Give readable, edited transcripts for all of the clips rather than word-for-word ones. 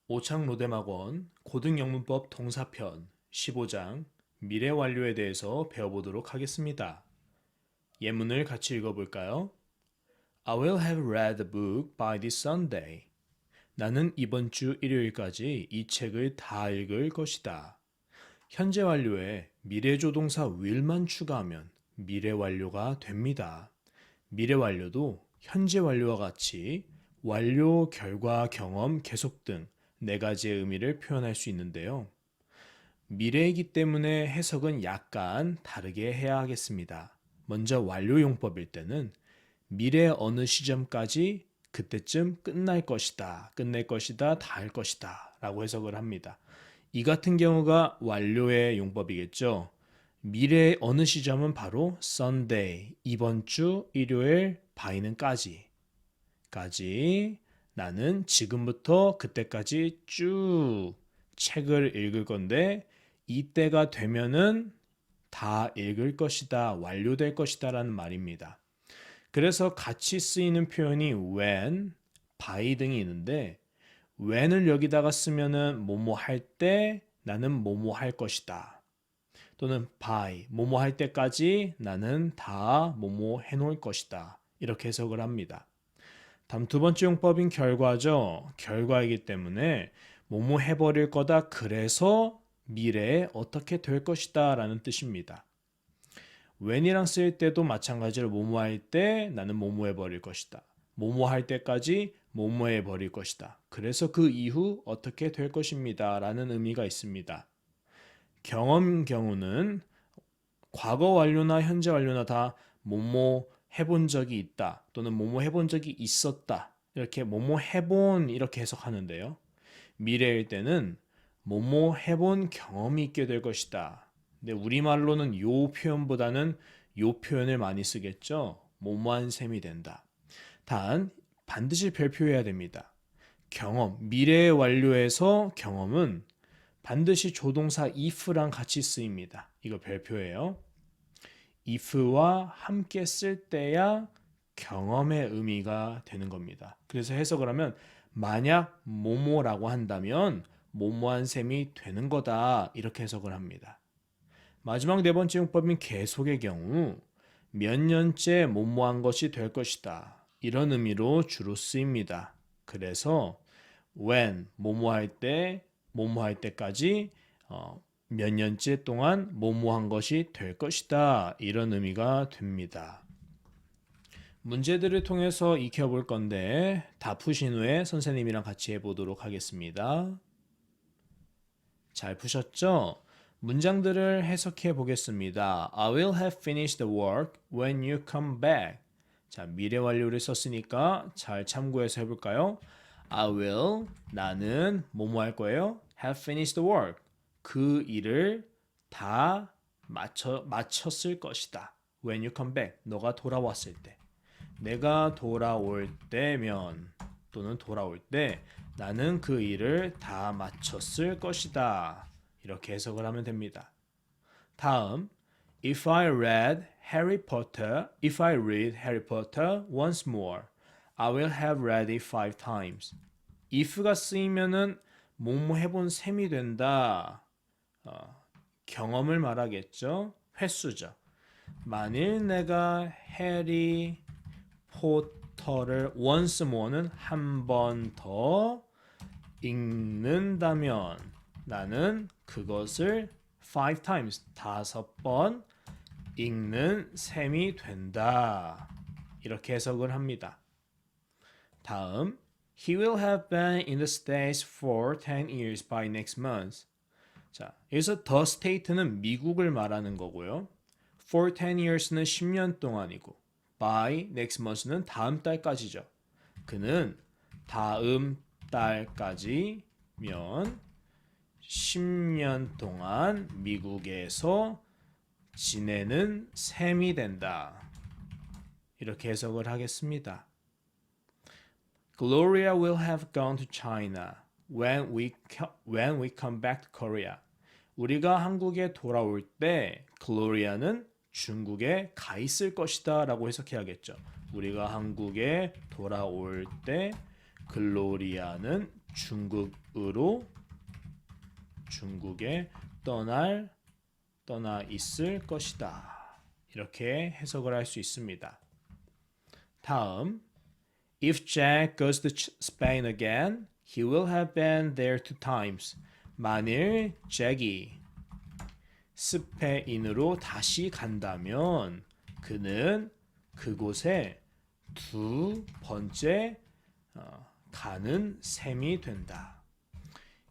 오창로대학원 고등영문법 동사편 15장 미래 완료에 대해서 배워보도록 하겠습니다. 예문을 같이 읽어볼까요? I will have read the book by this Sunday. 나는 이번 주 일요일까지 이 책을 다 읽을 것이다. 현재 완료에 미래조동사 will만 추가하면 미래 완료가 됩니다. 미래 완료도 현재 완료와 같이 완료, 결과, 경험, 계속 등 네 가지의 의미를 표현할 수 있는데요. 미래이기 때문에 해석은 약간 다르게 해야 하겠습니다. 먼저 완료 용법일 때는 미래 어느 시점까지 그때쯤 끝날 것이다, 끝낼 것이다, 다 할 것이다 라고 해석을 합니다. 이 같은 경우가 완료의 용법이겠죠. 미래의 어느 시점은 바로 Sunday, 이번 주 일요일 by는 까지 나는 지금부터 그때까지 쭉 책을 읽을 건데 이때가 되면은 다 읽을 것이다, 완료될 것이다 라는 말입니다. 그래서 같이 쓰이는 표현이 when, by 등이 있는데 when을 여기다가 쓰면은 뭐뭐 할 때 나는 뭐뭐 할 것이다. 또는 by, 뭐뭐 할 때까지 나는 다 뭐뭐 해놓을 것이다. 이렇게 해석을 합니다. 다음 두 번째 용법인 결과죠. 결과이기 때문에 뭐뭐 해버릴 거다. 그래서 미래에 어떻게 될 것이다 라는 뜻입니다. when이랑 쓸 때도 마찬가지로 뭐뭐 할 때 나는 뭐뭐 해버릴 것이다. 뭐뭐 할 때까지 뭐뭐 해버릴 것이다. 그래서 그 이후 어떻게 될 것입니다 라는 의미가 있습니다. 경험 경우는 과거 완료나 현재 완료나 다 뭐뭐 해본 적이 있다 또는 뭐뭐 해본 적이 있었다 이렇게 뭐뭐 해본 이렇게 해석하는데요. 미래일 때는 뭐뭐 해본 경험이 있게 될 것이다. 근데 우리말로는 요 표현보다는 요 표현을 많이 쓰겠죠. 뭐뭐한 셈이 된다. 단 반드시 별표해야 됩니다. 경험, 미래의 완료에서 경험은 반드시 조동사 if랑 같이 쓰입니다. 이거 별표예요. if와 함께 쓸 때야 경험의 의미가 되는 겁니다. 그래서 해석을 하면 만약 뭐뭐라고 한다면 뭐뭐한 셈이 되는 거다 이렇게 해석을 합니다. 마지막 네 번째 용법인 계속의 경우 몇 년째 뭐뭐한 것이 될 것이다 이런 의미로 주로 쓰입니다. 그래서 when 뭐뭐할 때 뭐뭐할 때까지 몇 년째 동안 뭐뭐한 것이 될 것이다 이런 의미가 됩니다. 문제들을 통해서 익혀볼 건데 다 푸신 후에 선생님이랑 같이 해보도록 하겠습니다. 잘 푸셨죠? 문장들을 해석해 보겠습니다. I will have finished the work when you come back. 자, 미래 완료를 썼으니까 잘 참고해서 해볼까요? I will, 나는 뭐뭐 할 거예요? have finished the work. 그 일을 다 마쳤을 것이다. When you come back. 너가 돌아왔을 때. 내가 돌아올 때면 또는 돌아올 때 나는 그 일을 다 마쳤을 것이다. 이렇게 해석을 하면 됩니다. 다음 If I read Harry Potter, if I read Harry Potter once more, I will have read it 5 times. if가 쓰이면은 뭐뭐 해본 셈이 된다. 경험을 말하겠죠. 횟수죠. 만일 내가 해리 포터를 once more는 한 번 더 읽는다면 나는 그것을 5 times 5번 읽는 셈이 된다. 이렇게 해석을 합니다. 다음 He will have been in the States for 10 years by next month. 자, 여기서 the state는 미국을 말하는 거고요. For 10 years는 10년 동안이고 by next month는 다음 달까지죠. 그는 다음 달까지면 10년 동안 미국에서 지내는 셈이 된다. 이렇게 해석을 하겠습니다. Gloria will have gone to China when we come back to Korea. 우리가 한국에 돌아올 때 글로리아는 중국에 가 있을 것이다 라고 해석해야겠죠. 우리가 한국에 돌아올 때 글로리아는 중국에 떠나 있을 것이다. 이렇게 해석을 할 수 있습니다. 다음, If Jack goes to Spain again, he will have been there 2 times. 만일 잭이 스페인으로 다시 간다면 그는 그곳에 2번째 가는 셈이 된다.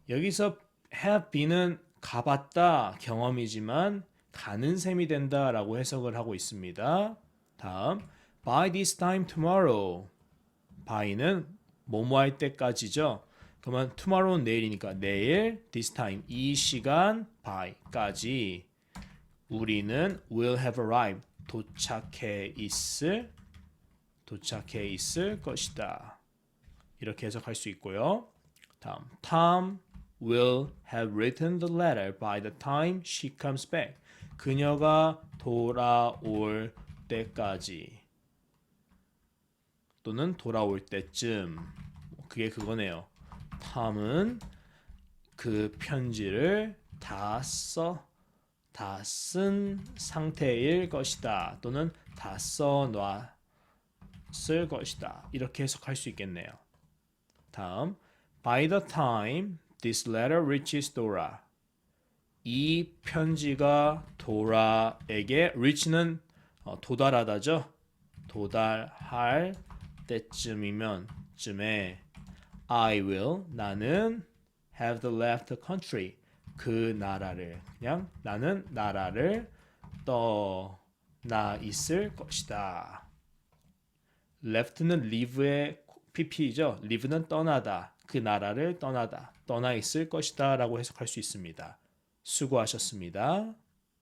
여기서 have been은 가봤다 경험이지만 가는 셈이 된다라고 해석을 하고 있습니다. 다음, by this time tomorrow. by는 뭐뭐 할 때까지죠. 그러면 tomorrow는 내일이니까 내일, this time 이 시간, by까지 우리는 will have arrived 도착해 있을 것이다. 이렇게 해석할 수 있고요. 다음, Tom will have written the letter by the time she comes back. 그녀가 돌아올 때까지 또는 돌아올 때쯤 그게 그거네요. 탐은 그 편지를 다 쓴 상태일 것이다. 또는 다 써놨을 것이다. 이렇게 해석할 수 있겠네요. 다음, by the time this letter reaches Dora. 이 편지가 도라에게 reach는 도달하다죠. 도달할 때쯤에 I will 나는 have left the country 그 나라를 그냥 나는 나라를 떠나 있을 것이다. left는 live의 pp죠. live는 떠나다 그 나라를 떠나 있을 것이다 라고 해석할 수 있습니다. 수고하셨습니다.